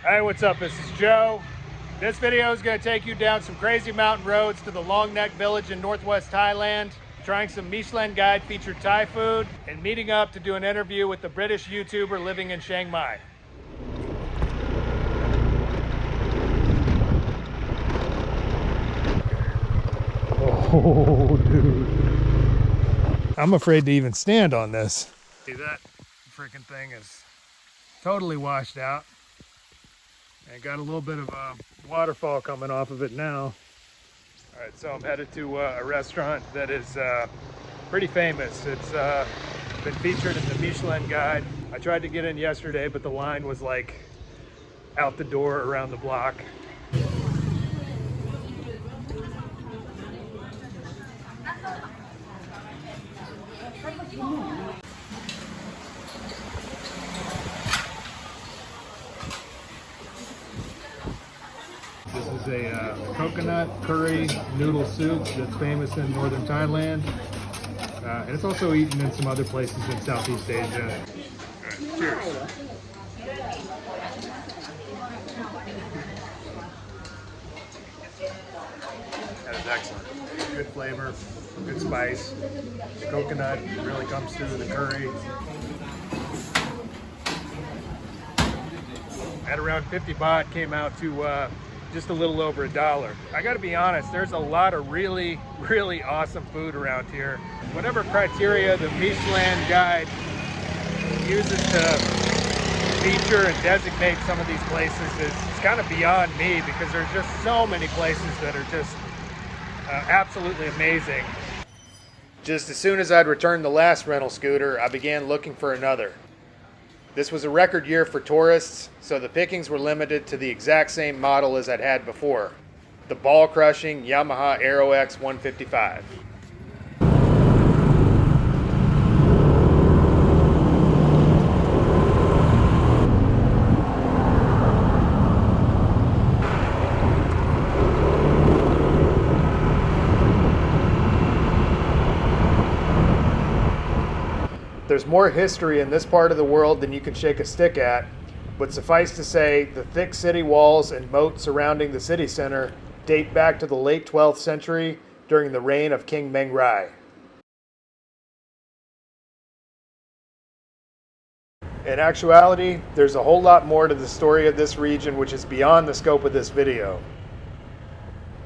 Hey, what's up? This is Joe. This video is going to take you down some crazy mountain roads to the Long Neck village in northwest Thailand, trying some Michelin guide featured Thai food, and meeting up to do an interview with the British YouTuber living in Chiang Mai. Oh, dude. I'm afraid to even stand on this. See, that freaking thing is totally washed out. And got a little bit of a waterfall coming off of it now. All right, so I'm headed to a restaurant that is pretty famous. It's been featured in the Michelin guide. I tried to get in yesterday, but the line was like out the door around the block. This is a coconut curry noodle soup that's famous in northern Thailand. And it's also eaten in some other places in Southeast Asia. All right, cheers. That is excellent. Good flavor, good spice. The coconut really comes through the curry. At around 50 baht, came out to just a little over $1. I gotta be honest, there's a lot of really awesome food around here. Whatever criteria the Michelin guide uses to feature and designate some of these places is kind of beyond me, because there's just so many places that are just absolutely amazing. Just as soon as I'd returned the last rental scooter, I began looking for another. This was a record year for tourists, so the pickings were limited to the exact same model as I'd had before, the ball-crushing Yamaha Aero X 155. There's more history in this part of the world than you can shake a stick at, but suffice to say, the thick city walls and moat surrounding the city center date back to the late 12th century during the reign of King Meng Rai. In actuality, there's a whole lot more to the story of this region which is beyond the scope of this video.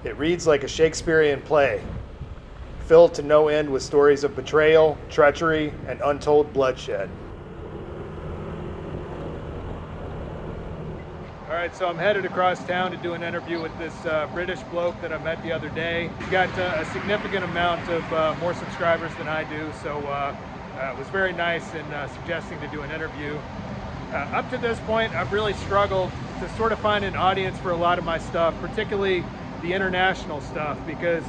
It reads like a Shakespearean play, filled to no end with stories of betrayal, treachery, and untold bloodshed. All right, so I'm headed across town to do an interview with this British bloke that I met the other day. He's got a significant amount of more subscribers than I do, so it was very nice in suggesting to do an interview. Up to this point, I've really struggled to sort of find an audience for a lot of my stuff, particularly the international stuff, because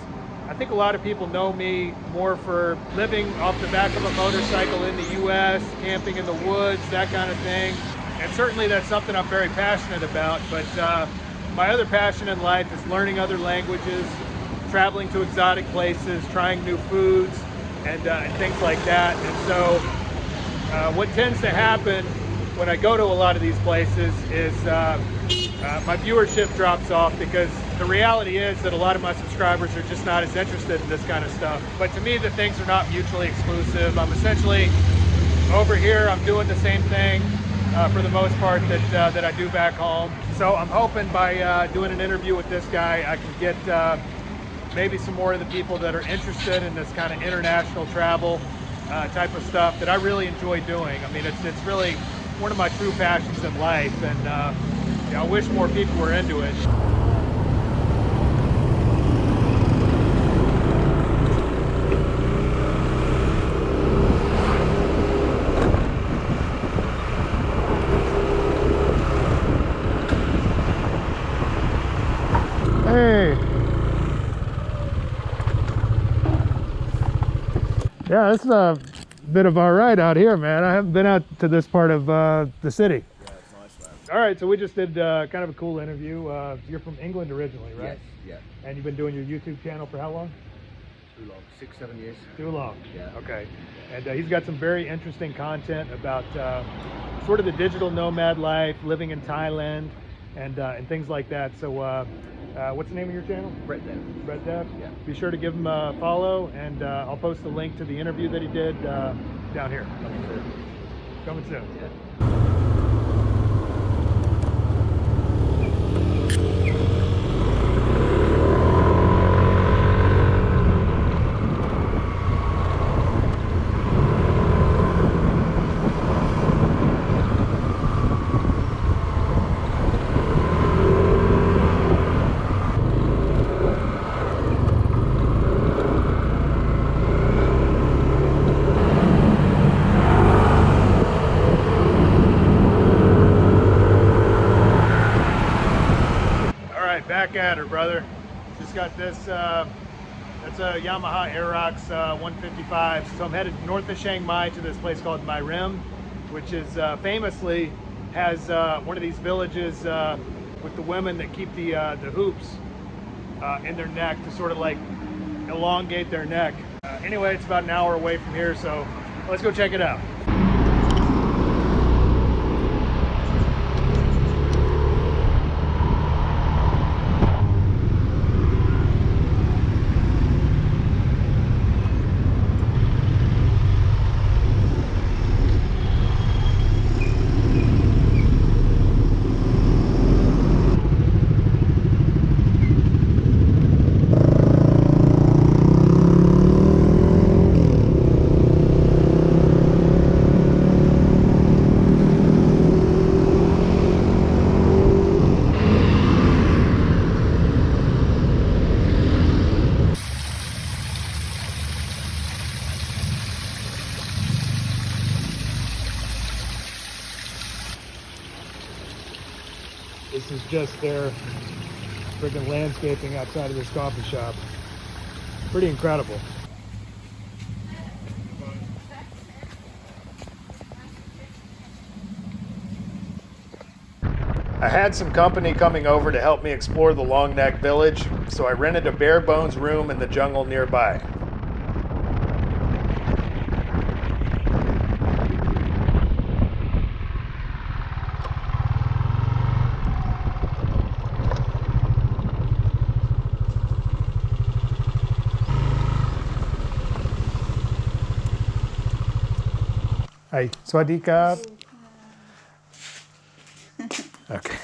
I think a lot of people know me more for living off the back of a motorcycle in the US, camping in the woods, that kind of thing. And certainly that's something I'm very passionate about, but my other passion in life is learning other languages, traveling to exotic places, trying new foods, and things like that. And so what tends to happen when I go to a lot of these places is my viewership drops off, because the reality is that a lot of my subscribers are just not as interested in this kind of stuff. But to me, the things are not mutually exclusive. I'm essentially over here, I'm doing the same thing for the most part that I do back home. So I'm hoping by doing an interview with this guy, I can get maybe some more of the people that are interested in this kind of international travel type of stuff that I really enjoy doing. I mean, it's really one of my true passions in life, and I wish more people were into it. Hey. Yeah, this is a bit of our ride out here, man. I haven't been out to this part of the city. Yeah, it's nice, man. All right, so we just did kind of a cool interview. You're from England originally, right? Yes, yeah. And you've been doing your YouTube channel for how long? Too long, 6-7 years. Too long. Yeah. Okay. And he's got some very interesting content about sort of the digital nomad life, living in Thailand, and things like that. So what's the name of your channel? Brett Dev. Brett Dev? Yeah. Be sure to give him a follow, and I'll post a link to the interview that he did down here. Coming soon. Yeah. Back at her, brother. Just got this, that's a Yamaha Aerox 155. So I'm headed north of Chiang Mai to this place called Michelin, which is famously has one of these villages with the women that keep the hoops in their neck to sort of like elongate their neck. Anyway, it's about an hour away from here, so let's go check it out. This is just their freaking landscaping outside of this coffee shop. Pretty incredible. I had some company coming over to help me explore the Long Neck village, so I rented a bare bones room in the jungle nearby. Hi, Swadee Krab. Okay.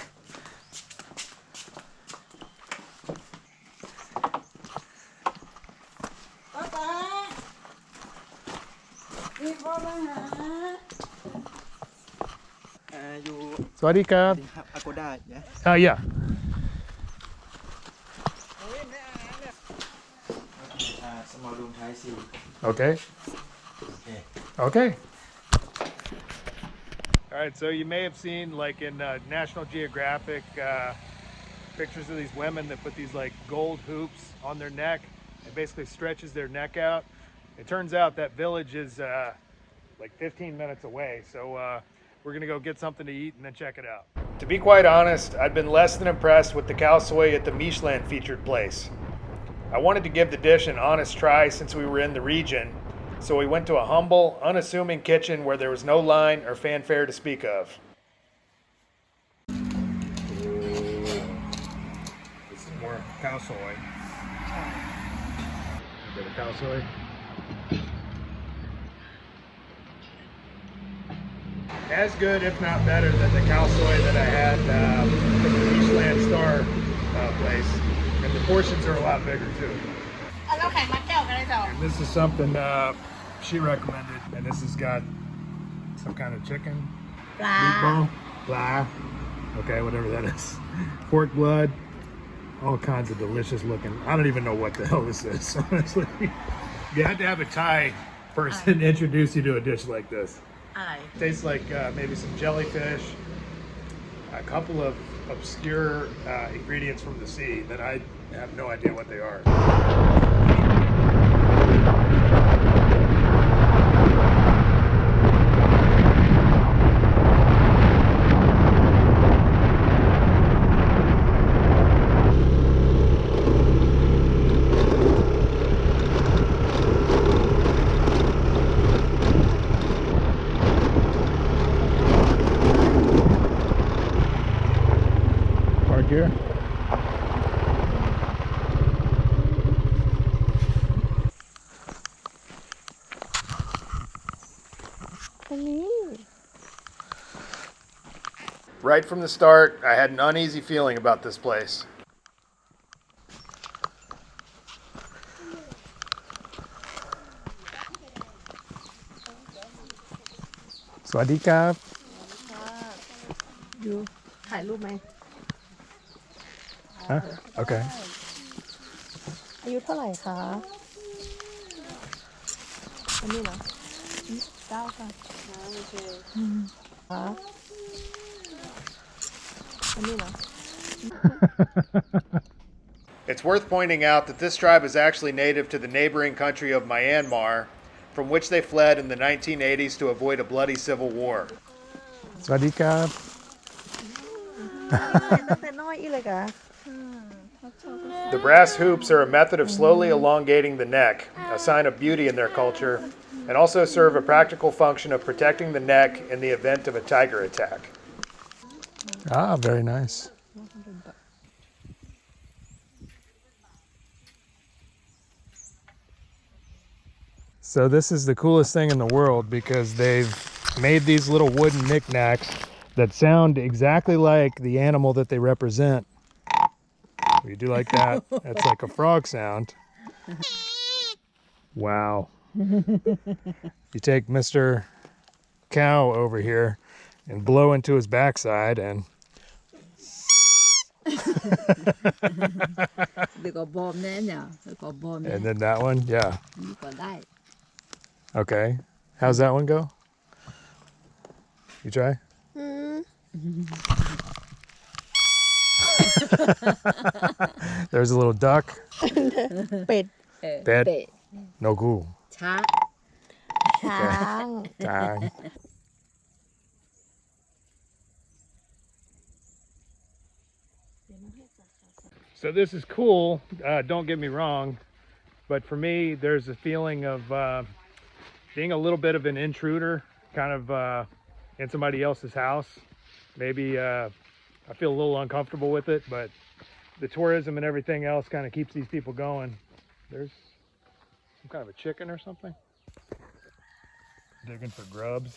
Swadee Krab. Agoda, yeah? Yeah. Small room Thai sea. Okay. Okay. Okay. All right, so you may have seen, like in National Geographic, pictures of these women that put these like gold hoops on their neck. It basically stretches their neck out. It turns out that village is like 15 minutes away, so we're gonna go get something to eat and then check it out. To be quite honest, I'd been less than impressed with the khao soi at the Michelin featured place. I wanted to give the dish an honest try since we were in the region, so we went to a humble, unassuming kitchen where there was no line or fanfare to speak of. This is more khao soi. A bit of khao soi. As good, if not better, than the khao soi that I had from the Michelin star place. And the portions are a lot bigger too. And this is something she recommended, and this has got some kind of chicken, meatball, blah, okay, whatever that is, pork blood, all kinds of delicious looking. I don't even know what the hell this is, honestly. You had to have a Thai person introduce you to a dish like this. Tastes like maybe some jellyfish, a couple of obscure ingredients from the sea that I have no idea what they are. park here. Right from the start, I had an uneasy feeling about this place. Swadika. ดูถ่ายรูปไหม Huh? Okay. อายุเท่าไหร่คะอันนี้เหรอ9ค่ะโอเคคะอันนี้เหรอ It's worth pointing out that this tribe is actually native to the neighboring country of Myanmar, from which they fled in the 1980s to avoid a bloody civil war. Swadika. ตั้งแต่น้อยอีเลยกะ The brass hoops are a method of slowly elongating the neck, a sign of beauty in their culture, and also serve a practical function of protecting the neck in the event of a tiger attack. Ah, very nice. So this is the coolest thing in the world because they've made these little wooden knickknacks that sound exactly like the animal that they represent. You do like that? That's like a frog sound. Wow. You take Mr. Cow over here and blow into his backside and เดี๋ยวก็บอมแน่เนี่ยเดี๋ยวก็บอมแน่ and then that one, yeah. นี่ก็ได้ Okay. How's that one go? You try? There's a little duck. เป็ด Pet. เป็ด No cool. ช้างช้าง Dang. So this is cool, don't get me wrong, but for me there's a feeling of being a little bit of an intruder, kind of in somebody else's house. Maybe I feel a little uncomfortable with it, but the tourism and everything else kind of keeps these people going. There's some kind of a chicken or something. Digging for grubs.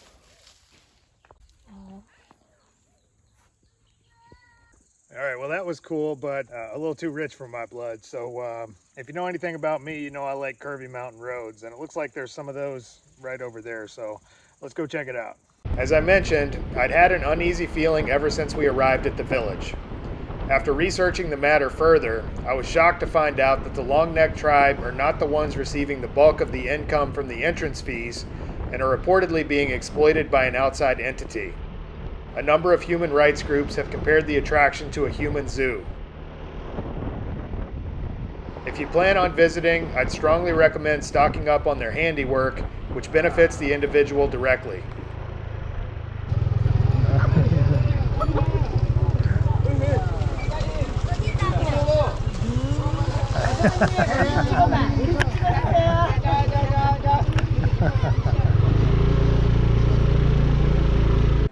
All right, well that was cool, but a little too rich for my blood. So if you know anything about me, you know I like curvy mountain roads, and it looks like there's some of those right over there. So let's go check it out. As I mentioned, I'd had an uneasy feeling ever since we arrived at the village. After researching the matter further, I was shocked to find out that the Long-Neck tribe are not the ones receiving the bulk of the income from the entrance fees and are reportedly being exploited by an outside entity. A number of human rights groups have compared the attraction to a human zoo. If you plan on visiting, I'd strongly recommend stocking up on their handiwork, which benefits the individual directly.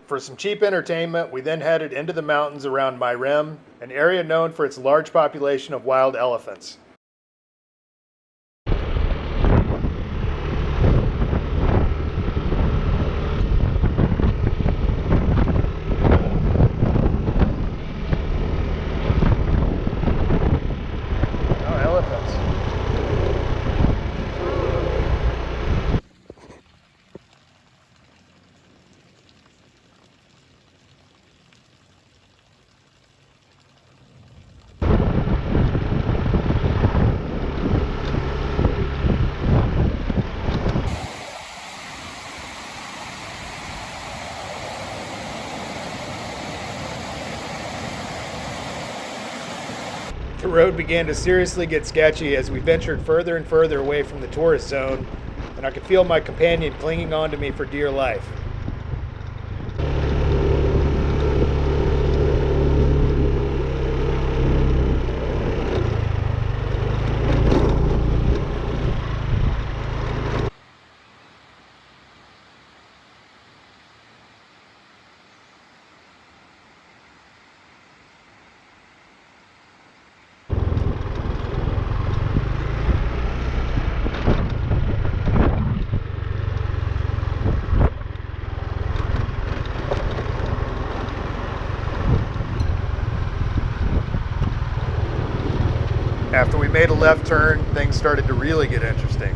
For some cheap entertainment, we then headed into the mountains around Myrem, an area known for its large population of wild elephants. Oh, elephants. The road began to seriously get sketchy as we ventured further and further away from the tourist zone, and I could feel my companion clinging on to me for dear life. After we made a left turn, things started to really get interesting.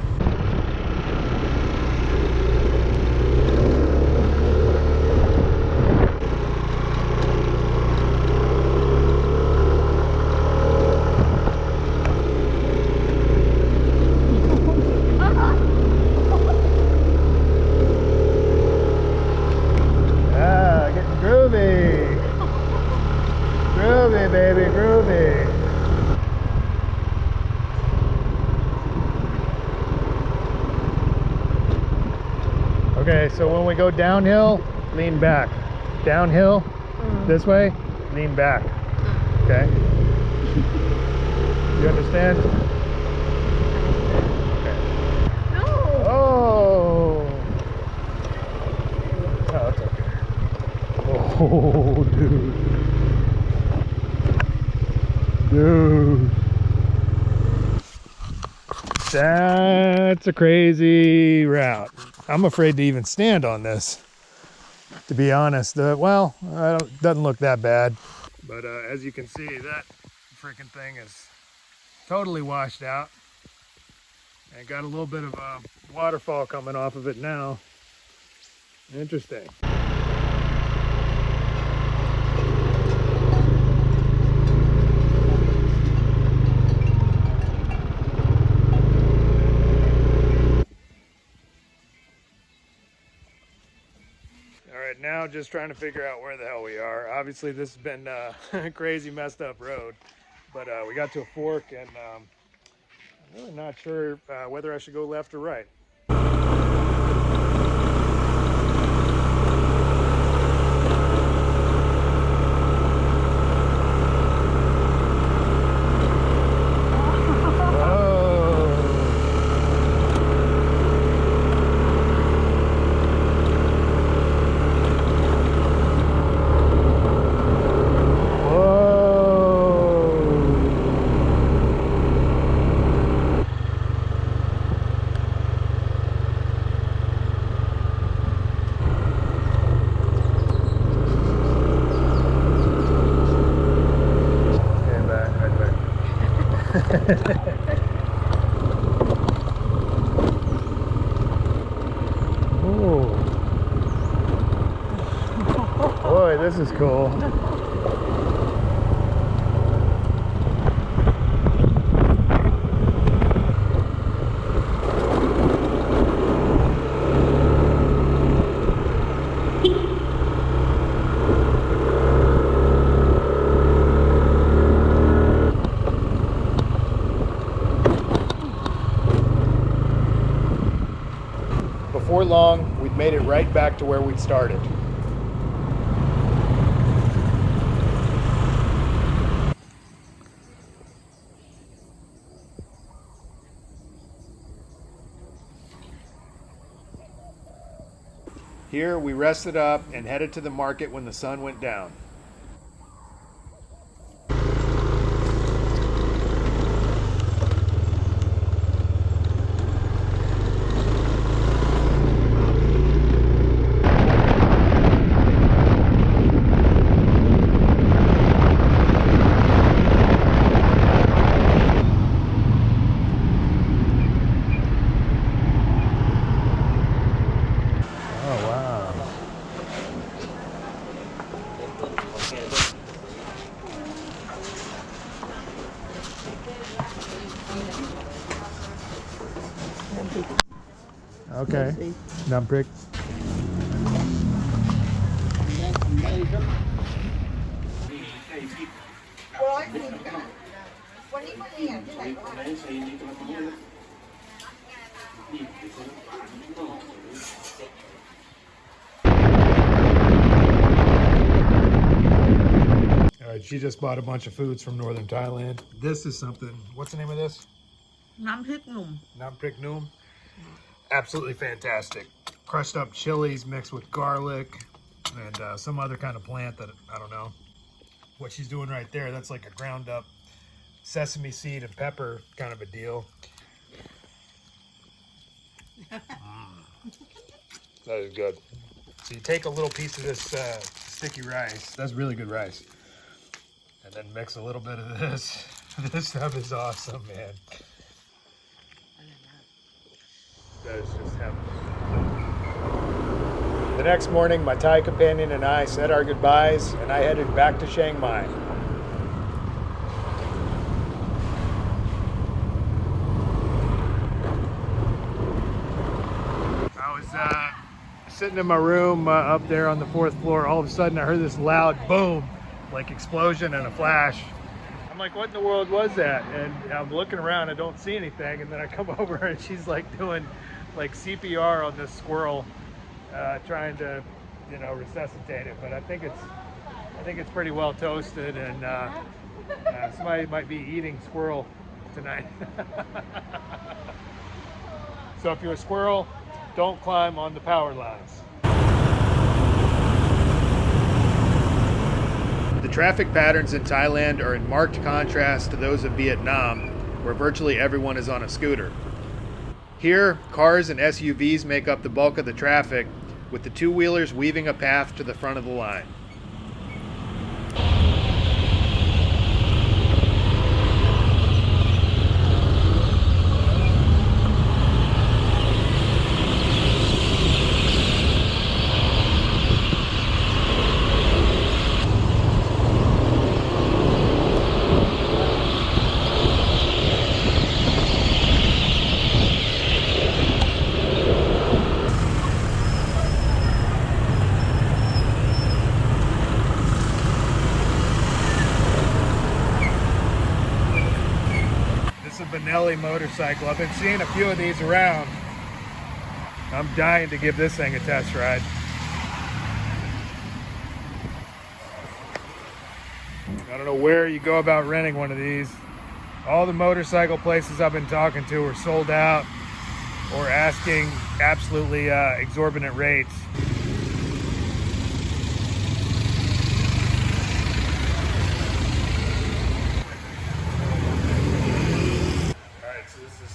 Ah, getting groovy. Groovy, baby, groovy. Okay, so when we go downhill, lean back. Downhill, this way, lean back. Okay? You understand? Okay. No. Oh! Oh, it's okay. Oh, dude. Dude. That's a crazy route. I'm afraid to even stand on this, to be honest. Well, doesn't look that bad. But as you can see, that freaking thing is totally washed out. And got a little bit of a waterfall coming off of it now. Interesting. All right, now just trying to figure out where the hell we are. Obviously, this has been a crazy, messed up road, but we got to a fork, and I'm really not sure whether I should go left or right. Oh, boy, this is cool. Before long, we'd made it right back to where we'd started. Here, we rested up and headed to the market when the sun went down. Okay, numb prick. วันนี้ก็มีอย่างที่ไหนก็ได้ All right, she just bought a bunch of foods from northern Thailand. This is something, what's the name of this? น้ำพริกหนุ่ม Nam Prik Noom. Absolutely fantastic. Crushed up chilies mixed with garlic and some other kind of plant that I don't know what she's doing right there. That's like a ground up sesame seed and pepper kind of a deal. That is good. So you take a little piece of this sticky rice. That's really good rice. And then mix a little bit of this. This stuff is awesome, man. That is just heaven. The next morning, my Thai companion and I said our goodbyes, and I headed back to Chiang Mai. I was sitting in my room up there on the 4th floor. All of a sudden, I heard this loud boom, like explosion and a flash. I'm like, what in the world was that? And I'm looking around, I don't see anything, and then I come over and she's like doing like CPR on this squirrel, trying to, you know, resuscitate it. But I think it's pretty well toasted, and somebody might be eating squirrel tonight. So if you're a squirrel, don't climb on the power lines. The traffic patterns in Thailand are in marked contrast to those of Vietnam, where virtually everyone is on a scooter. Here, cars and SUVs make up the bulk of the traffic, with the two-wheelers weaving a path to the front of the line. Motorcycle. I've been seeing a few of these around. I'm dying to give this thing a test ride. I don't know where you go about renting one of these. All the motorcycle places I've been talking to are sold out or asking absolutely exorbitant rates.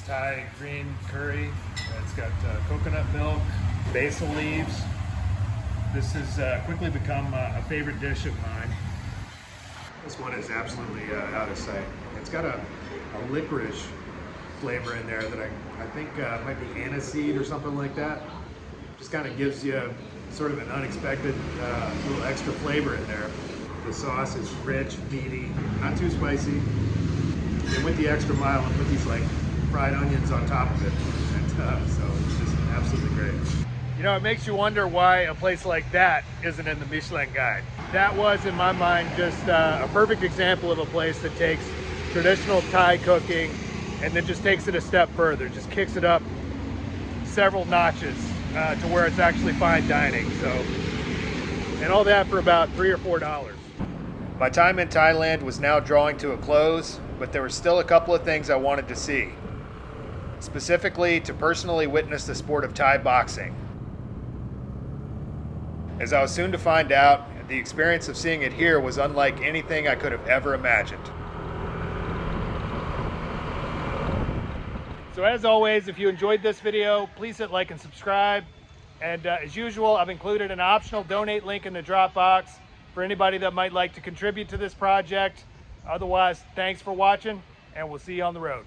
Thai green curry. It's got coconut milk, basil leaves. This has quickly become a favorite dish of mine. This one is absolutely out of sight. It's got a licorice flavor in there that I think might be aniseed or something like that. Just kind of gives you sort of an unexpected little extra flavor in there. The sauce is rich, meaty, not too spicy. And with the extra mile, I put these like fried onions on top of it, and so it's just absolutely great. You know, it makes you wonder why a place like that isn't in the Michelin guide. That was, in my mind, just a perfect example of a place that takes traditional Thai cooking and then just takes it a step further, just kicks it up several notches to where it's actually fine dining. So, and all that for about $3 or $4. My time in Thailand was now drawing to a close, but there were still a couple of things I wanted to see. Specifically, to personally witness the sport of Thai boxing. As I was soon to find out, the experience of seeing it here was unlike anything I could have ever imagined. So as always, if you enjoyed this video, please hit like and subscribe. And as usual, I've included an optional donate link in the drop box for anybody that might like to contribute to this project. Otherwise, thanks for watching, and we'll see you on the road.